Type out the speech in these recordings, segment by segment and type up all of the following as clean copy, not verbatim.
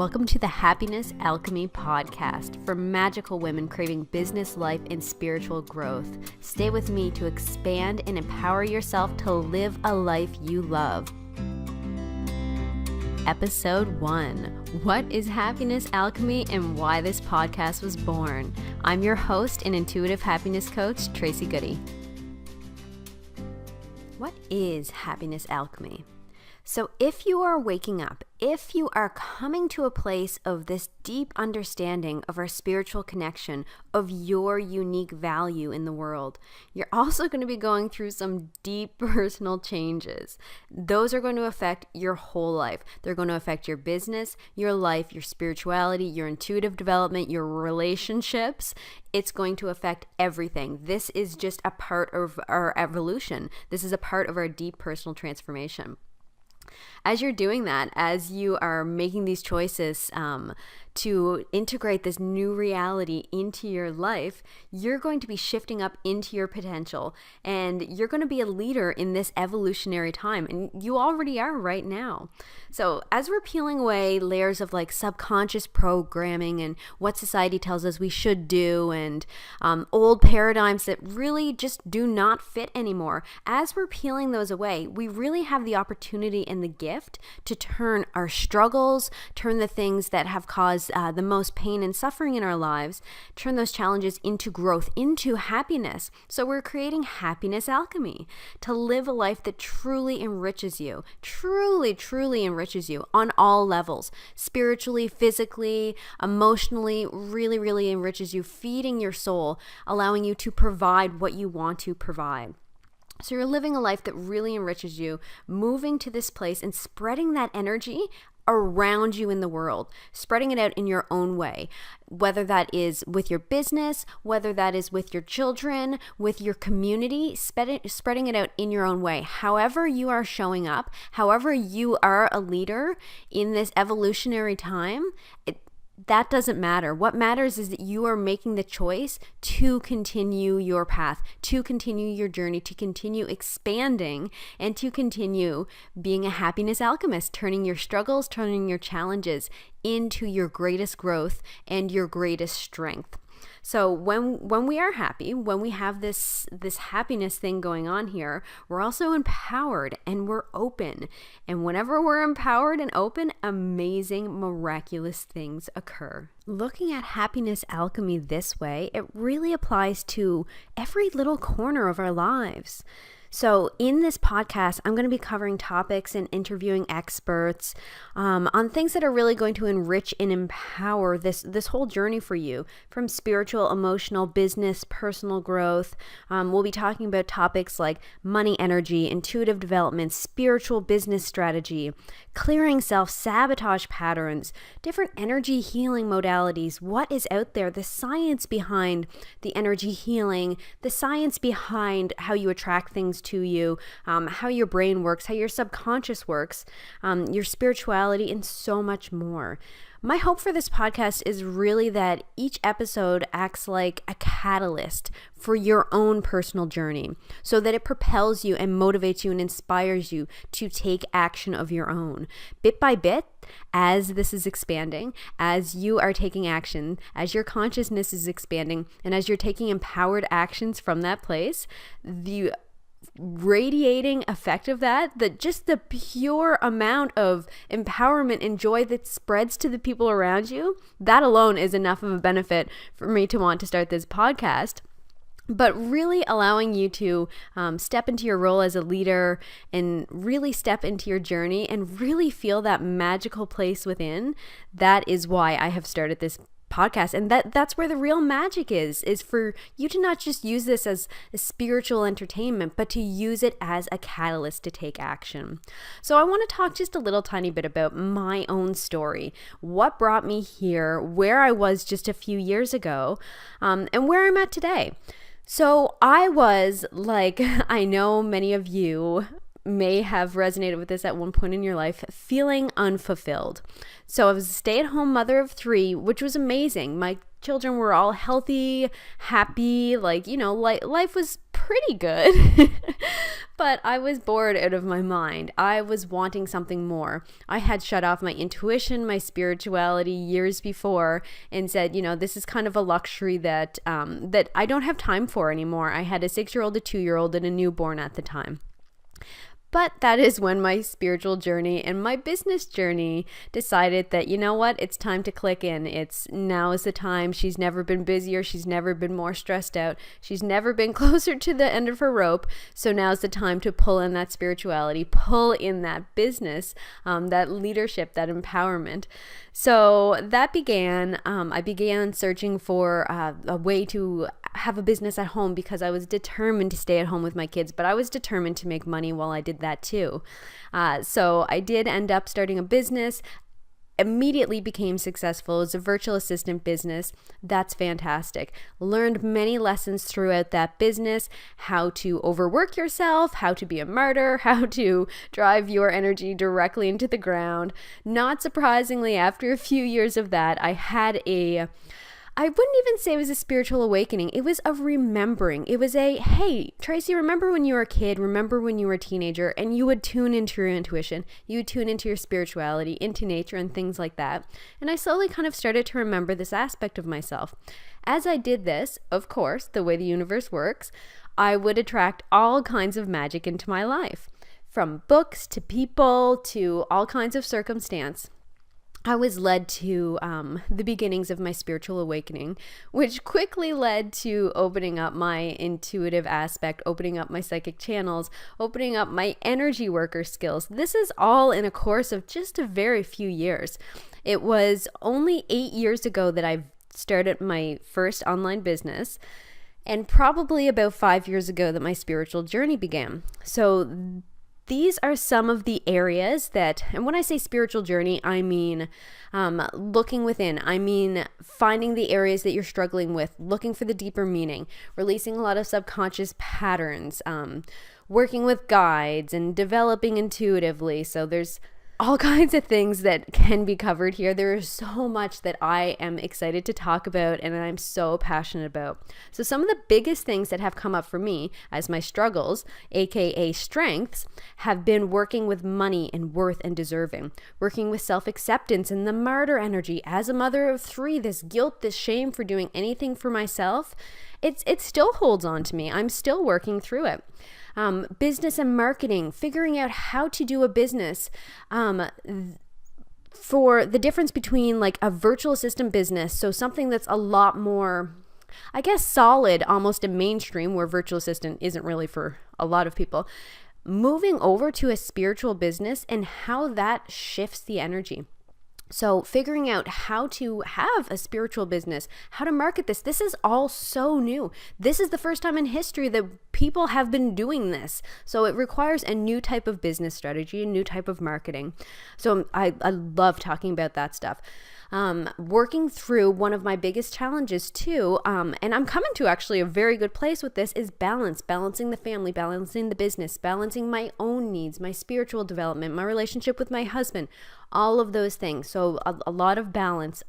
Welcome to the Happiness Alchemy Podcast for magical women craving business, life, and spiritual growth. Stay with me to expand and empower yourself to live a life you love. Episode 1. What is Happiness Alchemy and why this podcast was born? I'm your host and intuitive happiness coach, Tracy Goody. What is Happiness Alchemy? So if you are waking up, if you are coming to a place of this deep understanding of our spiritual connection, of your unique value in the world, you're also going to be going through some deep personal changes. Those are going to affect your whole life. They're going to affect your business, your life, your spirituality, your intuitive development, your relationships. It's going to affect everything. This is just a part of our evolution. This is a part of our deep personal transformation. As you're doing that, as you are making these choices to integrate this new reality into your life, you're going to be shifting up into your potential, and you're going to be a leader in this evolutionary time, and you already are right now. So as we're peeling away layers of like subconscious programming and what society tells us we should do, and old paradigms that really just do not fit anymore, as we're peeling those away, we really have the opportunity and the gift to turn our struggles, turn the things that have caused the most pain and suffering in our lives, turn those challenges into growth, into happiness. So we're creating Happiness Alchemy to live a life that truly enriches you, truly enriches you on all levels, spiritually, physically, emotionally, really enriches you, feeding your soul, allowing you to provide what you want to provide. So you're living a life that really enriches you, moving to this place and spreading that energy around you in the world, spreading it out in your own way, whether that is with your business, whether that is with your children, with your community, spreading it out in your own way. However you are showing up, however you are a leader in this evolutionary time, that doesn't matter. What matters is that you are making the choice to continue your path, to continue your journey, to continue expanding, and to continue being a happiness alchemist, turning your struggles, turning your challenges into your greatest growth and your greatest strength. So when we are happy, when we have this happiness thing going on here, we're also empowered and we're open. And whenever we're empowered and open, amazing, miraculous things occur. Looking at Happiness Alchemy this way, it really applies to every little corner of our lives. So in this podcast, I'm going to be covering topics and interviewing experts on things that are really going to enrich and empower this whole journey for you, from spiritual, emotional, business, personal growth. We'll be talking about topics like money energy, intuitive development, spiritual business strategy, clearing self-sabotage patterns, different energy healing modalities, what is out there, the science behind the energy healing, the science behind how you attract things to you, how your brain works, how your subconscious works, your spirituality, and so much more. My hope for this podcast is really that each episode acts like a catalyst for your own personal journey, so that it propels you and motivates you and inspires you to take action of your own. Bit by bit, as this is expanding, as you are taking action, as your consciousness is expanding, and as you're taking empowered actions from that place, the radiating effect of that just the pure amount of empowerment and joy that spreads to the people around you, that alone is enough of a benefit for me to want to start this podcast. But really allowing you to step into your role as a leader and really step into your journey and really feel that magical place within, that is why I have started this podcast. And that's where the real magic is for you to not just use this as a spiritual entertainment, but to use it as a catalyst to take action. So I want to talk just a little tiny bit about my own story, what brought me here, where I was just a few years ago, and where I'm at today. So I was, like, I know many of you may have resonated with this at one point in your life, feeling unfulfilled. So I was a stay-at-home mother of 3, which was amazing. My children were all healthy, happy, life was pretty good. But I was bored out of my mind. I was wanting something more. I had shut off my intuition, my spirituality years before, and said, this is kind of a luxury that I don't have time for anymore. I had a 6-year-old, a 2-year-old, and a newborn at the time. But that is when my spiritual journey and my business journey decided that, it's time to click in. Now is the time. She's never been busier. She's never been more stressed out. She's never been closer to the end of her rope. So now's the time to pull in that spirituality, pull in that business, that leadership, that empowerment. So that began, I began searching for a way to have a business at home because I was determined to stay at home with my kids, but I was determined to make money while I did that too. So I did end up starting a business, immediately became successful. It was a virtual assistant business. That's fantastic. Learned many lessons throughout that business, how to overwork yourself, how to be a martyr, how to drive your energy directly into the ground. Not surprisingly, after a few years of that, I wouldn't even say it was a spiritual awakening. It was a remembering. It was hey, Tracy, remember when you were a kid? Remember when you were a teenager? And you would tune into your intuition. You would tune into your spirituality, into nature and things like that. And I slowly kind of started to remember this aspect of myself. As I did this, of course, the way the universe works, I would attract all kinds of magic into my life. From books to people to all kinds of circumstance. I was led to the beginnings of my spiritual awakening, which quickly led to opening up my intuitive aspect, opening up my psychic channels, opening up my energy worker skills. This is all in a course of just a very few years. It was only 8 years ago that I started my first online business, and probably about 5 years ago that my spiritual journey began. So these are some of the areas that, and when I say spiritual journey, I mean looking within. I mean finding the areas that you're struggling with, looking for the deeper meaning, releasing a lot of subconscious patterns, working with guides and developing intuitively. So there's all kinds of things that can be covered here. There is so much that I am excited to talk about and I'm so passionate about. So some of the biggest things that have come up for me as my struggles, aka strengths, have been working with money and worth and deserving, working with self-acceptance and the martyr energy. As a mother of 3, this guilt, this shame for doing anything for myself, it still holds on to me. I'm still working through it. Business and marketing, figuring out how to do a business, for the difference between like a virtual assistant business, so something that's a lot more, I guess, solid, almost a mainstream, where virtual assistant isn't really for a lot of people, moving over to a spiritual business and how that shifts the energy. So figuring out how to have a spiritual business, how to market this. This is all so new. This is the first time in history that people have been doing this. So it requires a new type of business strategy, a new type of marketing. So I love talking about that stuff. Working through one of my biggest challenges too, and I'm coming to actually a very good place with this, is balancing the family, balancing the business, balancing my own needs, my spiritual development, my relationship with my husband, all of those things. So a lot of balance,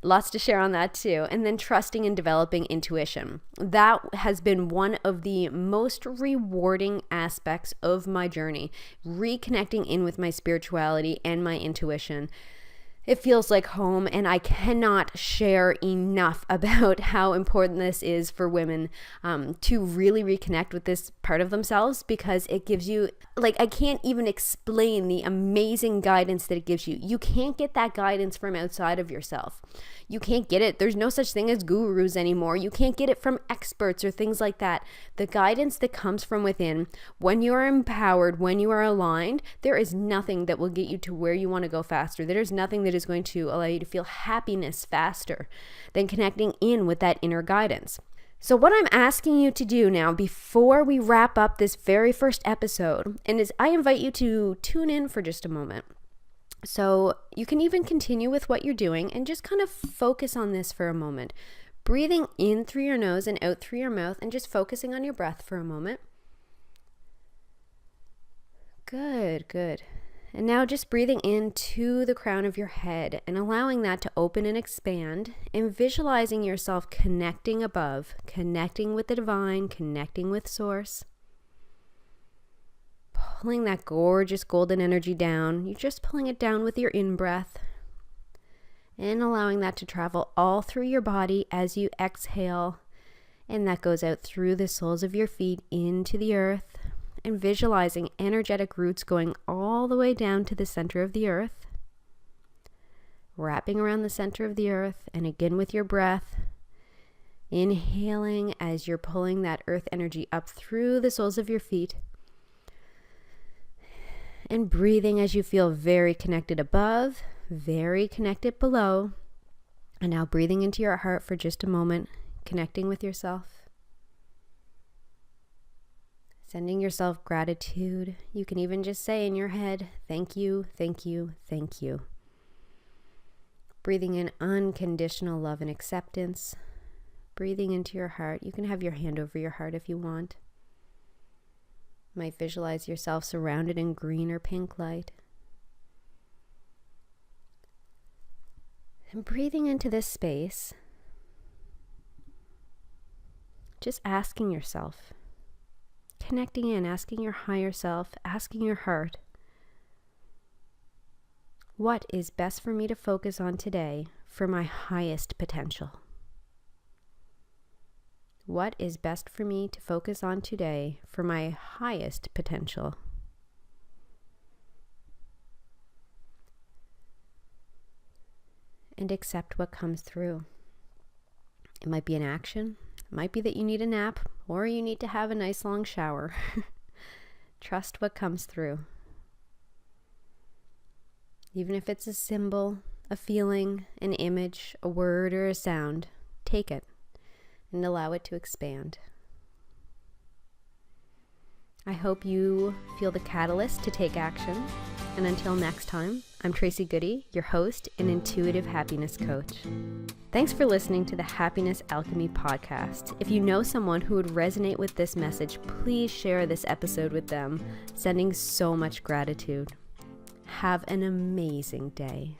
lots to share on that too. And then trusting and developing intuition. That has been one of the most rewarding aspects of my journey, reconnecting in with my spirituality and my intuition. It feels like home, and I cannot share enough about how important this is for women to really reconnect with this part of themselves, because it gives you, like, I can't even explain the amazing guidance that it gives you. You can't get that guidance from outside of yourself. You can't get it. There's no such thing as gurus anymore. You can't get it from experts or things like that. The guidance that comes from within, when you are empowered, when you are aligned, there is nothing that will get you to where you want to go faster. There's nothing that is going to allow you to feel happiness faster than connecting in with that inner guidance. So what I'm asking you to do now, before we wrap up this very first episode, is I invite you to tune in for just a moment. So you can even continue with what you're doing and just kind of focus on this for a moment. Breathing in through your nose and out through your mouth, and just focusing on your breath for a moment. Good. And now just breathing into the crown of your head and allowing that to open and expand, and visualizing yourself connecting above, connecting with the divine, connecting with source. Pulling that gorgeous golden energy down. You're just pulling it down with your in-breath and allowing that to travel all through your body as you exhale. And that goes out through the soles of your feet into the earth, and visualizing energetic roots going all the way down to the center of the earth, wrapping around the center of the earth. And again with your breath, inhaling as you're pulling that earth energy up through the soles of your feet, and breathing as you feel very connected above, very connected below. And now breathing into your heart for just a moment, connecting with yourself. Sending yourself gratitude. You can even just say in your head, thank you, thank you, thank you. Breathing in unconditional love and acceptance. Breathing into your heart. You can have your hand over your heart if you want. You might visualize yourself surrounded in green or pink light. And breathing into this space, just asking yourself, connecting in, asking your higher self, asking your heart, what is best for me to focus on today for my highest potential? What is best for me to focus on today for my highest potential? And accept what comes through. It might be an action. It might be that you need a nap, or you need to have a nice long shower. Trust what comes through. Even if it's a symbol, a feeling, an image, a word, or a sound, take it and allow it to expand. I hope you feel the catalyst to take action. And until next time, I'm Tracy Goody, your host and intuitive happiness coach. Thanks for listening to the Happiness Alchemy Podcast. If you know someone who would resonate with this message, please share this episode with them. Sending so much gratitude. Have an amazing day.